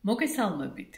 მოგესალმებით.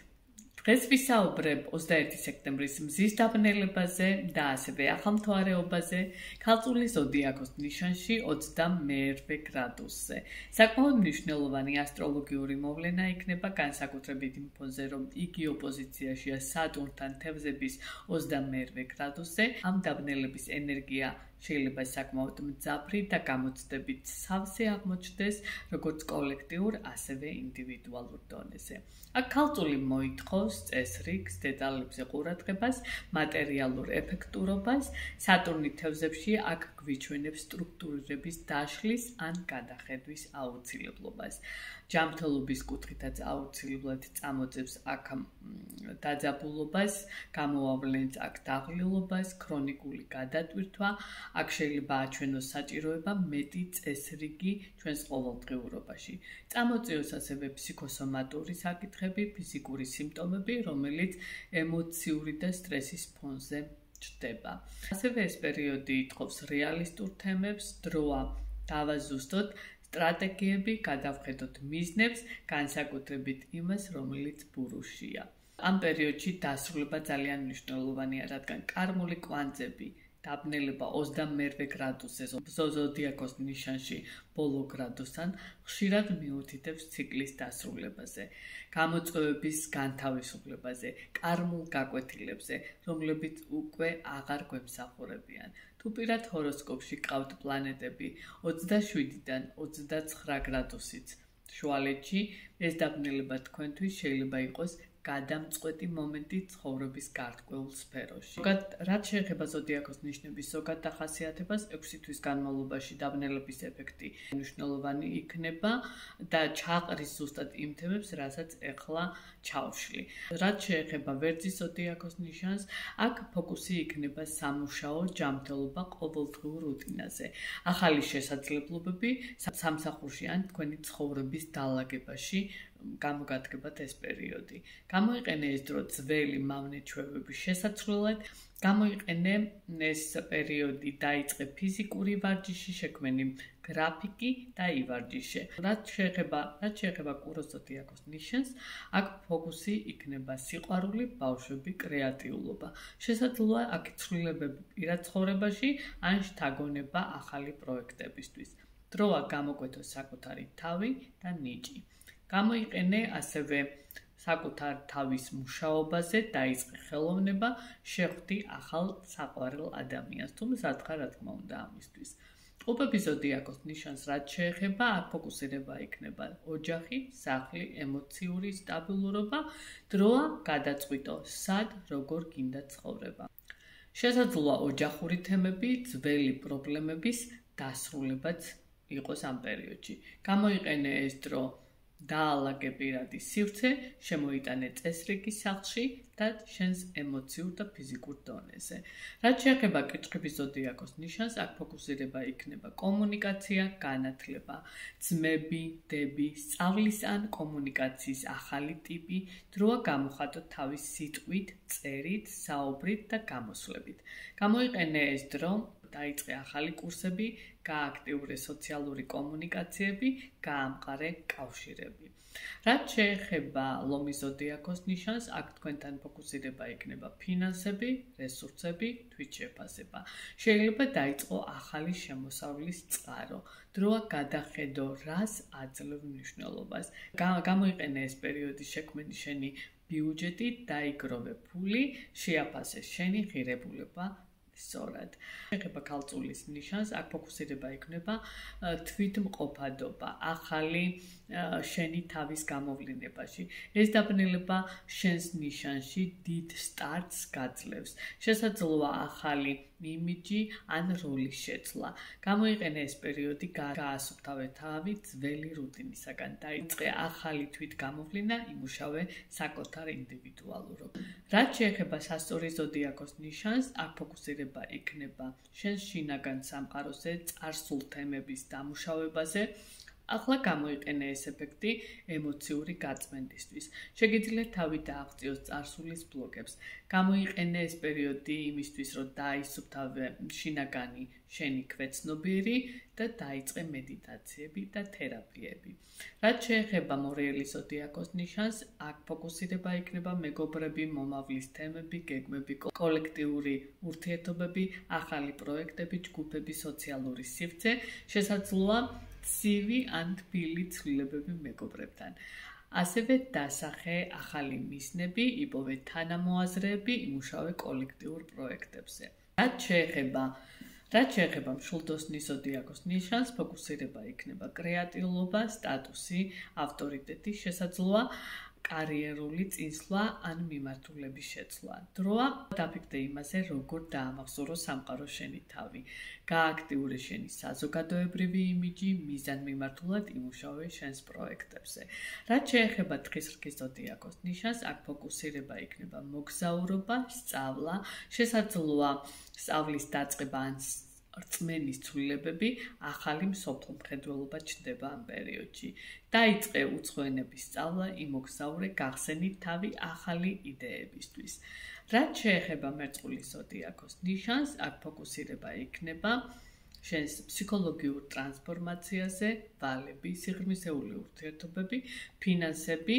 დღეს ვისაუბრებ 21 სექტემბრის მზის დაბნელებაზე და ასევე ახალმთვარეობაზე, ქალწულის ზოდიაქოს ნიშანში 21 გრადუსზე. საკმაოდ მნიშვნელოვანი ასტროლოგიური მოვლენა იქნება განსაკუთრებით იმ ფონზე, რომ იგი ოპოზიციაშია სატურნთან თევზების 21 გრადუსზე. ამ დაბნელების ენერგია შეიძლება საკმაოდ მძაფრი და გამოცდებით სავსე აღმოჩნდეს, როგორც კოლექტიურ, ასევე ინდივიდუალურ დონეზე. აქ ქალწული მოითხოვს წესრიგს, დეტალებზე ყურადღებას, მატერიალურ ეფექტურობას, სატურნი თევზებში აქ გვიჩვენებს სტრუქტურირების დაშლის ან გადახედვის აუცილებლობას. ჯანმრთელობის კუთხითაც აუცილებლად წამოწევს აქ დაძაბულობას, გამოავლენს აქ დაღლილობას, ქრონიკული გადატვირთვა, აქ შეიძლება აჩვენოს საჭიროება მეტი წესრიგი ჩვენს ყოველდღიურობაში. წამოწიოს ასევე ფსიქოსომატური საკითხები, ფიზიკური სიმპტომები, რომელიც ემოციური და სტრესის ფონზე ჩნდება. ასევე ეს პერიოდი ითხოვს რეალისტურ თემებს, დროა დავაზუსტოთ სტრატეგიები, გადავხედოთ მიზნებს, განსაკუთრებით იმას, რომელიც ბურუშია. ამ პერიოდში დასრულება ძალიან მნიშვნელოვანია, რადგან კარმული კვანძები დაბნელება 21 გრადუსზე ზოდიაქოს ნიშანში ბოლო გრადუსთან ხშირად მიუთითებს ციკლის დასრულებაზე, გამოწვევების განთავისუფლებაზე, კარმულ გაკვეთილებზე, რომლებიც უკვე აღარ გვემსახურებიან. თუ პირად ჰოროსკოპში გყავთ პლანეტები 27-დან 29 გრადუსით შუალედში, ეს დაბნელება თქვენთვის შეიძლება იყოს გადამწყვეტი მომენტი ცხოვრების გარკვეულ სფეროში. რაც შეეხება ზოდიაქოს ნიშნების ზოგად დახასიათებას, 6 თვის განმავლობაში დაბნელების ეფექტი მნიშვნელოვანი იქნება და ჩაყრის ზუსტად იმ თემებს, რასაც ეხლა ჩავშლი. რაც შეეხება ვერძის ზოდიაქოს ნიშანს, აქ ფოკუსი იქნება სამუშაო ჯანმრთელობა ყოველდღიურ რუტინაზე. ახალი შესაძლებლობები სამსახურში ან თქვენი ცხოვრების დალაგებაში გამოგადგებათ ეს პერიოდი. გამოიყენე ეს დრო ძველი მავნე ჩვევების შესაცვლელად, გამოიყენე ეს პერიოდი დაიწყე ფიზიკური ვარჯიში, შექმენი გრაფიკი და ივარჯიშე. რაც შეეხება კუროს ზოდიაქოს ნიშანს, აქ ფოკუსი იქნება სიყვარული, ბავშვები, კრეატიულობა. შესაძლოა აქ ცვლილებები პირად ცხოვრებაში ან შთაგონება ახალი პროექტებისთვის. დროა გამოკვეთოს საკუთარი თავი და ნიჭი. გამოიყენე ასევე საკუთარ თავის მუშაობაზე, დაიწყე ხელოვნება, შეხვდი ახალ საყვარელ ადამიანს, თუ მზადხარ რა თქმა უნდა ამისთვის. ყოფების ზოდიაქოს ნიშანს რაც შეეხება, აქ ფოკუსირება იქნება ოჯახი, სახლი, ემოციური სტაბილურობა, დროა გადაწყვიტო, სად, როგორ გინდა ცხოვრება. შესაძლოა ოჯახური თემები, ძველი პრობლემების დასრულებაც იყოს ამ პერიოდში. გამოიყენე ეს დრო დაალაგე პირადი სივრცე, შემოიტანე წესრიგი სახლში და შენს ემოციურ და ფიზიკურ დონეზე. რაც შეეხება კიჩხების ზოდიაქოს ნიშანს, აქ ფოკუსირება იქნება კომუნიკაცია, განათლება, ძმები, დები, სწავლის ან კომუნიკაციის ახალი ტიპი, დროა გამოხატოთ თავის სიტყვით, წერით, საუბრით და გამოსვლებით. გამოიყენე ეს დრო დაიწყე ახალი კურსები, გააქტიურე სოციალური კომუნიკაციები, გაამყარე კავშირები. რაც შეეხება ლომის ზოდიაქოს ნიშანს, აქ თქვენთან ფოკუსირება იქნება ფინანსები, რესურსები, თვითშეფასება. შეიძლება დაიწყო ახალი შემოსავლის წყარო. დროა გადახედო, რას აძლევ მნიშვნელობას. გამოიყენე ეს პერიოდი შექმენი შენი ბიუჯეტი, დაიგროვე ფული, შეაფასე შენი ღირებულება. სწორად. შეეხება ქალწულის ნიშანს, აქ ფოკუსირება იქნება თვითმყოფადობა, ახალი შენი თავის გამოვლინებაში. ეს დაბნელება შენს ნიშანში დიდ სტარტს გაძლევს. შესაძლოა ახალი იმიჯი ან როლის შეცვლა. გამოიყენე ეს პერიოდი გაასუფთავე თავი ძველი რუტინისაგან. დაიწყე ახალი თვითგამოვლინა, იმუშავე საკუთარ ინდივიდუალურობა. რაც შეეხება სასწორი ზოდიაქოს ნიშანს, აქ ფოკუსირება იქნება შენს შინაგან სამყაროზე, წარსულ თემების დამუშავებაზე, ახლა გამოიყენე ეს ეფექტი ემოციური გაწმენდისთვის. შეგიძლიათ თავი დააღწიოს წარსულის ბლოკებს. გამოიყენე ეს პერიოდი იმისთვის, რომ დაისუფთავე შინაგანი შენი ქვეცნობიერი და დაიწყე მედიტაციები და თერაპიები. რაც შეეხება მორიელის ზოდიაქოს ნიშანს, აქ ფოკუსირება იქნება მეგობრები, მომავლის თემები, გეგმები, კოლექტიური ურთიერთობები, ახალი პროექტები, ჯგუფები, სოციალური სივრცე, შესაძლოა ცივი ან თბილი ცვლილებები მეგობრებთან. ასევე დასახე ახალი მიზნები, იპოვე თანამოაზრეები, იმუშავე კოლექტიურ პროექტებზე. რაც შეეხება მშვილდოსნის ზოდიაქოს ნიშანს, ფოკუსირება იქნება კრეატიულობა, სტატუსი, ავტორიტეტი, შესაძლოა კარიერული წინსვლა ან მიმართულების შეცვლა. დროა დაფიქრდე იმაზე, როგორ დაამახსოვრო სამყარო შენი თავი. გააქტიურე შენი საზოგადოებრივი იმიჯი, მიზანმიმართულად იმუშავე შენს პროექტებზე. რაც შეეხება თხის რქის ზოდიაქოს ნიშანს, აქ ფოკუსირება იქნება მოგზაურობა, სწავლა, შესაძლოა სწავლის დაწყება ან რწმენის ცვლილებები, ახალი მსოფლმხედველობა ჩნდება ამ პერიოდში. დაიწყე უცხო ენების სწავლა, იმოგზაურე, გახსენით თავი ახალი იდეებისთვის. რაც შეეხება მერწყულის ზოდიაქოს ნიშანს, აქ ფოკუსირება იქნება შენს ფსიქოლოგიურ ტრანსფორმაციაზე, ვალები, სიღრმისეული ურთიერთობები, ფინანსები,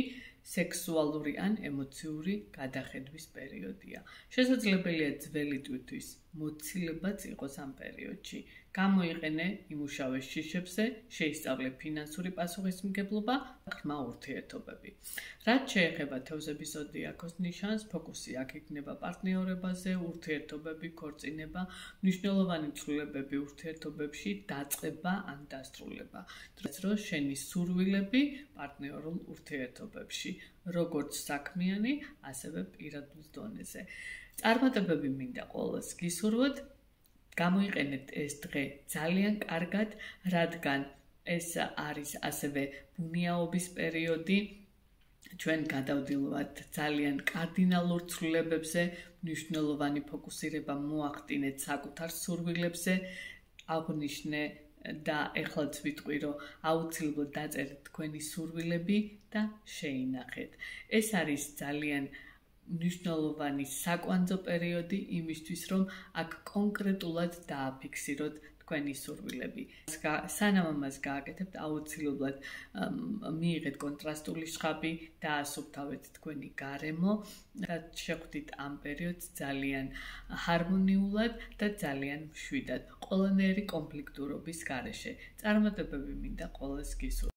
სექსუალური ან ემოციური გადახედვის პერიოდია. შესაძლებელია ძველი ტვირთვის მოცილებაც იყოს ამ პერიოდში. გამოიყენე იმუშავე შიშებზე, შეისწავლე ფინანსური პასუხისმგებლობა, ღრმა ურთიერთობები. რაც შეეხება თევზების ზოდიაქოს ნიშანს, ფოკუსი აქ იქნება პარტნიორებაზე, ურთიერთობები, ქორწინება, მნიშვნელოვანი ცვლილებები ურთიერთობებში, დაწყება ან დასრულება. რომ შენი სურვილები პარტნიორულ ურთიერთობებში, როგორც საქმიანი, ასევე პირადულ დონეზე. წარმატებები მინდა ყოველს გისურვოთ. გამოიყენეთ ეს დღე ძალიან კარგად, რადგან ეს არის ასევე ბუნიაობის პერიოდი. ჩვენ გადავდილვართ ძალიან კარდინალურ ცვლილებებზე, მნიშვნელოვანი ფოკუსირება მოახდინეთ საკუთარ სურვილებზე, აღნიშნე და ეხლაც ვიტყვი, რომ აუცილებლად დაწერეთ თქვენი სურვილები და შეინახეთ. ეს არის ძალიან მნიშვნელოვანი საკვანძო პერიოდი იმისთვის, რომ აქ კონკრეტულად დააფიქსიროთ თქვენი სურვილები. სანამ ამას გააკეთებთ, აუცილებლად მიიღეთ კონტრასტული შხაბი, დაასუფთავეთ თქვენი გარემო და შეხვდით ამ პერიოდს ძალიან ჰარმონიულად და ძალიან მშვიდად, ყველანაირი კონფლიქტურობის გარეშე. წარმატებები მინდა ყოველს გისურვოთ.